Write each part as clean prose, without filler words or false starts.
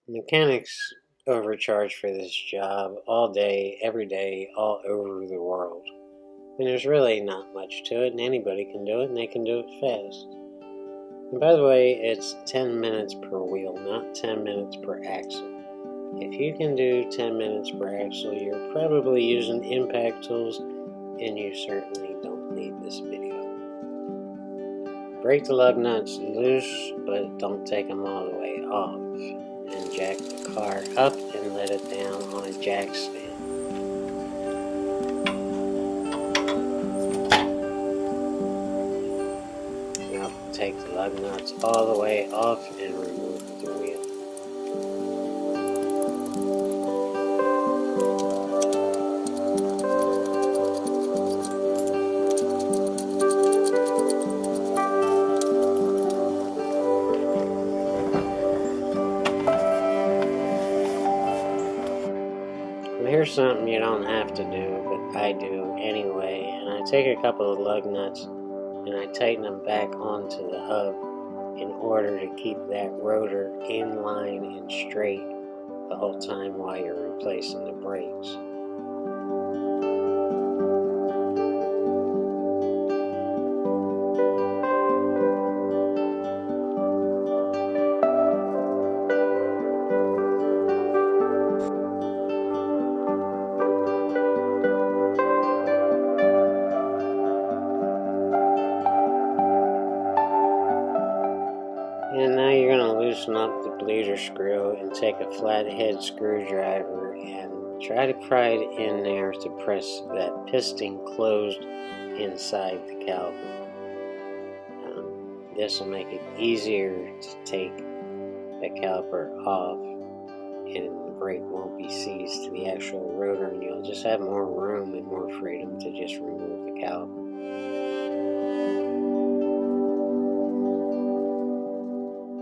Mechanics overcharge for this job all day, every day, all over the world. And there's really not much to it, and anybody can do it, and they can do it fast. And by the way, it's 10 minutes per wheel, not 10 minutes per axle. If you can do 10 minutes per axle, you're probably using impact tools, and you certainly don't need this video. Break the lug nuts loose, but don't take them all the way off. And jack the car up and let it down on a jack stand. Now take the lug nuts all the way off and remove the wheel. Here's something you don't have to do, but I do anyway, and I take a couple of lug nuts and I tighten them back onto the hub in order to keep that rotor in line and straight the whole time while you're replacing the brakes. And now you're going to loosen up the bleeder screw and take a flathead screwdriver and try to pry it in there to press that piston closed inside the caliper. This will make it easier to take the caliper off, and the brake won't be seized to the actual rotor, and you'll just have more room and more freedom to just remove the caliper.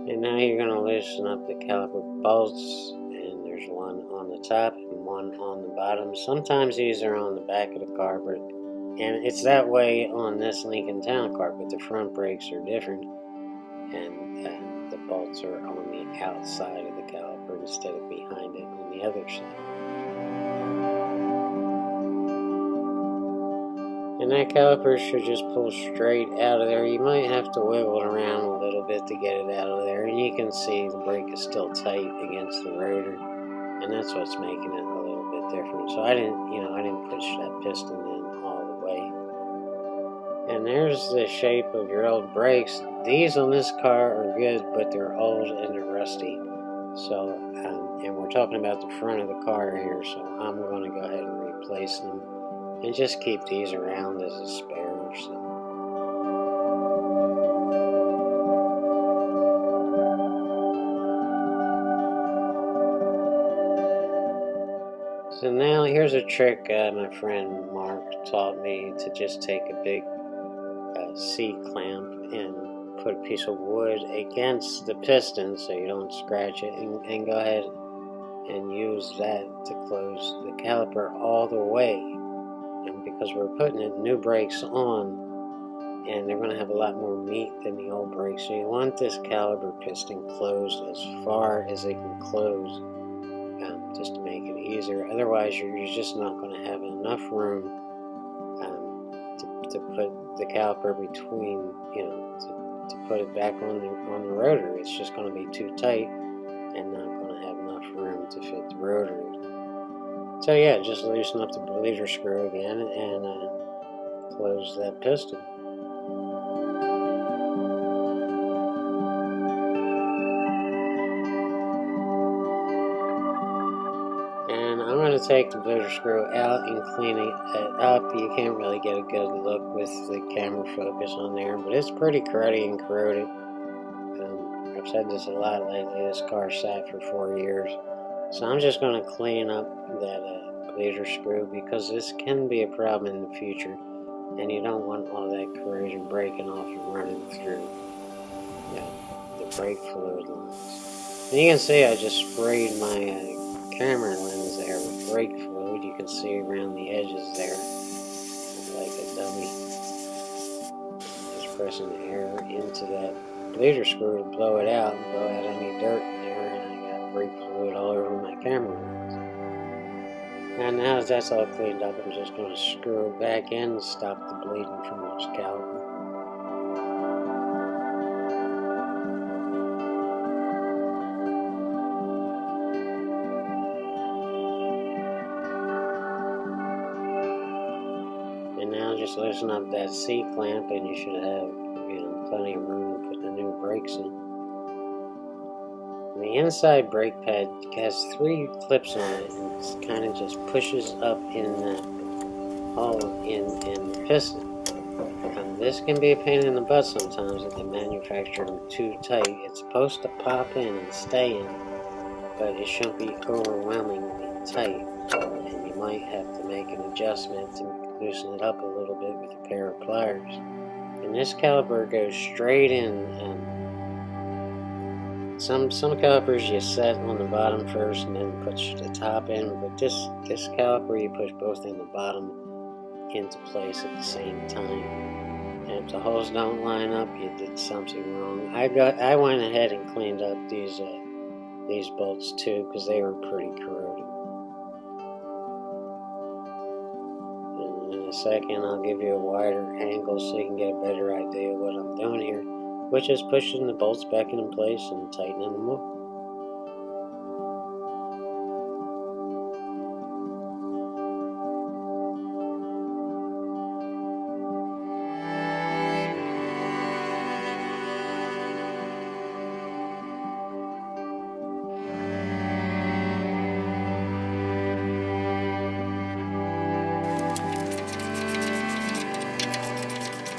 And now you're going to loosen up the caliper bolts, and there's one on the top and one on the bottom. Sometimes these are on the back of the car, and it's that way on this Lincoln Town car, but the front brakes are different, and the bolts are on the outside of the caliper instead of behind it on the other side. And that caliper should just pull straight out of there. You might have to wiggle it around a little bit to get it out of there. And you can see the brake is still tight against the rotor. And that's what's making it a little bit different. So I didn't push that piston in all the way. And there's the shape of your old brakes. These on this car are good, but they're old and they're rusty. So, and we're talking about the front of the car here, so I'm going to go ahead and replace them. And just keep these around as a spare or something. So now here's a trick my friend Mark taught me, to just take a big C-clamp and put a piece of wood against the piston so you don't scratch it, and go ahead and use that to close the caliper all the way. And because we're putting new brakes on, and they're going to have a lot more meat than the old brakes, so you want this caliper piston closed as far as it can close, just to make it easier. Otherwise, you're just not going to have enough room to put the caliper between, to put it back on the rotor. It's just going to be too tight and not going to have enough room to fit the rotor. So yeah, just loosen up the bleeder screw again and close that piston. And I'm going to take the bleeder screw out and clean it up. You can't really get a good look with the camera focus on there, but it's pretty cruddy and corroded. I've said this a lot lately, this car sat for 4 years. So I'm just going to clean up that bleeder screw, because this can be a problem in the future, and you don't want all that corrosion breaking off and running through the brake fluid lines. And you can see I just sprayed my camera lens there with brake fluid. You can see around the edges there, like a dummy. Just pressing the air into that bleeder screw to blow it out and blow out any dirt in there, and I got brake fluid all over my camera lens. And now that that's all cleaned up, I'm just going to screw it back in and stop the bleeding from this caliper. And now just loosen up that C-clamp and you should have, plenty of room to put the new brakes in. And the inside brake pad has 3 clips on it and it kind of just pushes up in that hole in the piston. And this can be a pain in the butt sometimes if they manufacture them too tight. It's supposed to pop in and stay in, but it shouldn't be overwhelmingly tight. And you might have to make an adjustment to loosen it up a little bit with a pair of pliers. And this caliper goes straight in. Some calipers you set on the bottom first and then put the top in, but this caliper you push both in the bottom into place at the same time. And if the holes don't line up, you did something wrong. I went ahead and cleaned up these bolts too because they were pretty corroded. And in a second, I'll give you a wider angle so you can get a better idea of what I'm doing here, which is pushing the bolts back into place and tightening them up.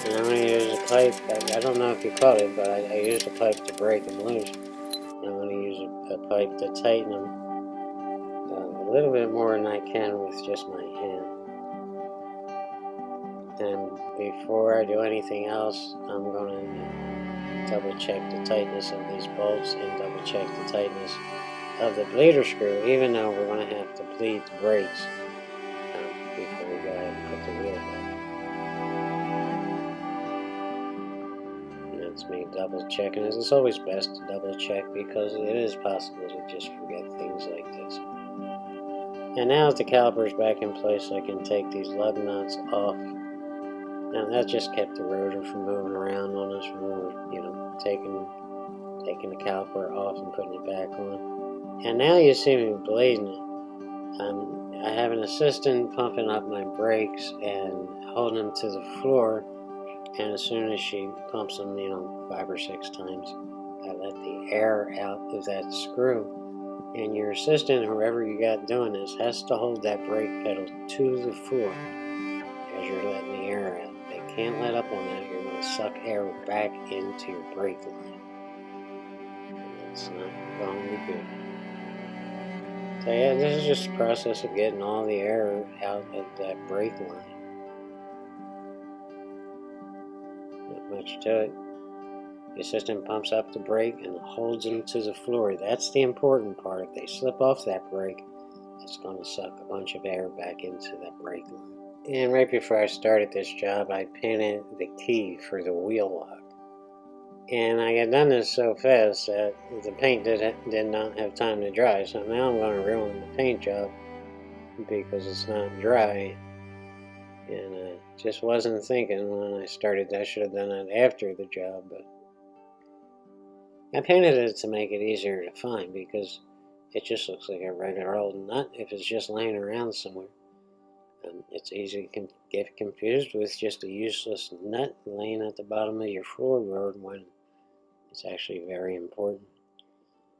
And I'm going to use a pipe. I don't know if you caught it, but I used a pipe to break them loose. And I'm going to use a pipe to tighten them a little bit more than I can with just my hand. And before I do anything else, I'm going to double check the tightness of these bolts and double check the tightness of the bleeder screw, even though we're going to have to bleed the brakes before we go ahead and put the wheel back. It's me double checking. It's always best to double check because it is possible to just forget things like this. And now that the caliper is back in place, I can take these lug nuts off. Now that just kept the rotor from moving around on us when we were, taking the caliper off and putting it back on. And now you see me bleeding it. I have an assistant pumping up my brakes and holding them to the floor. And as soon as she pumps them, 5 or 6 times, I let the air out of that screw. And your assistant, whoever you got doing this, has to hold that brake pedal to the floor as you're letting the air out. They can't let up on that. You're going to suck air back into your brake line. And that's not going to be good. So yeah, this is just a process of getting all the air out of that brake line. Not much to it. The assistant pumps up the brake and holds them to the floor. That's the important part. If they slip off that brake, it's going to suck a bunch of air back into that brake line. And right before I started this job, I painted the key for the wheel lock. And I had done this so fast that the paint did not have time to dry. So now I'm going to ruin the paint job because it's not dry. And I just wasn't thinking when I started. I should have done it after the job, but I painted it to make it easier to find because it just looks like a regular old nut if it's just laying around somewhere. It's easy to get confused with just a useless nut laying at the bottom of your floorboard when it's actually very important.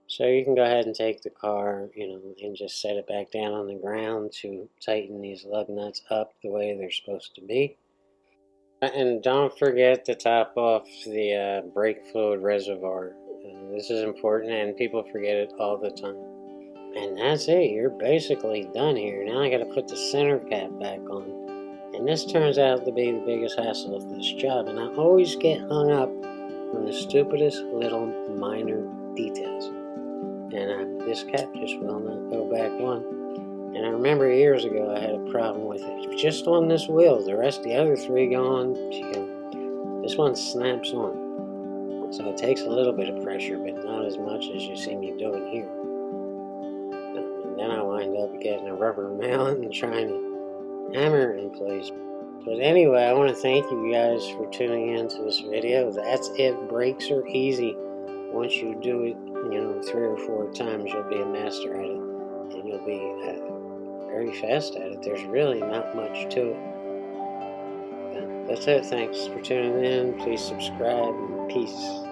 So you can go ahead and take the car, and just set it back down on the ground to tighten these lug nuts up the way they're supposed to be. And don't forget to top off the brake fluid reservoir. This is important and people forget it all the time. And that's it, you're basically done here. Now I gotta put the center cap back on. And this turns out to be the biggest hassle of this job. And I always get hung up on the stupidest little minor details. And this cap just will not go back on. And I remember years ago I had a problem with it. Just on this wheel, the rest of the other 3 go on. This one snaps on. So it takes a little bit of pressure, but not as much as you see me doing here. wind up getting a rubber mallet and trying to hammer it in place. But anyway, I want to thank you guys for tuning in to this video. That's it. Brakes are easy. Once you do it, 3 or 4 times, you'll be a master at it. And you'll be very fast at it. There's really not much to it. That's it. Thanks for tuning in. Please subscribe and peace.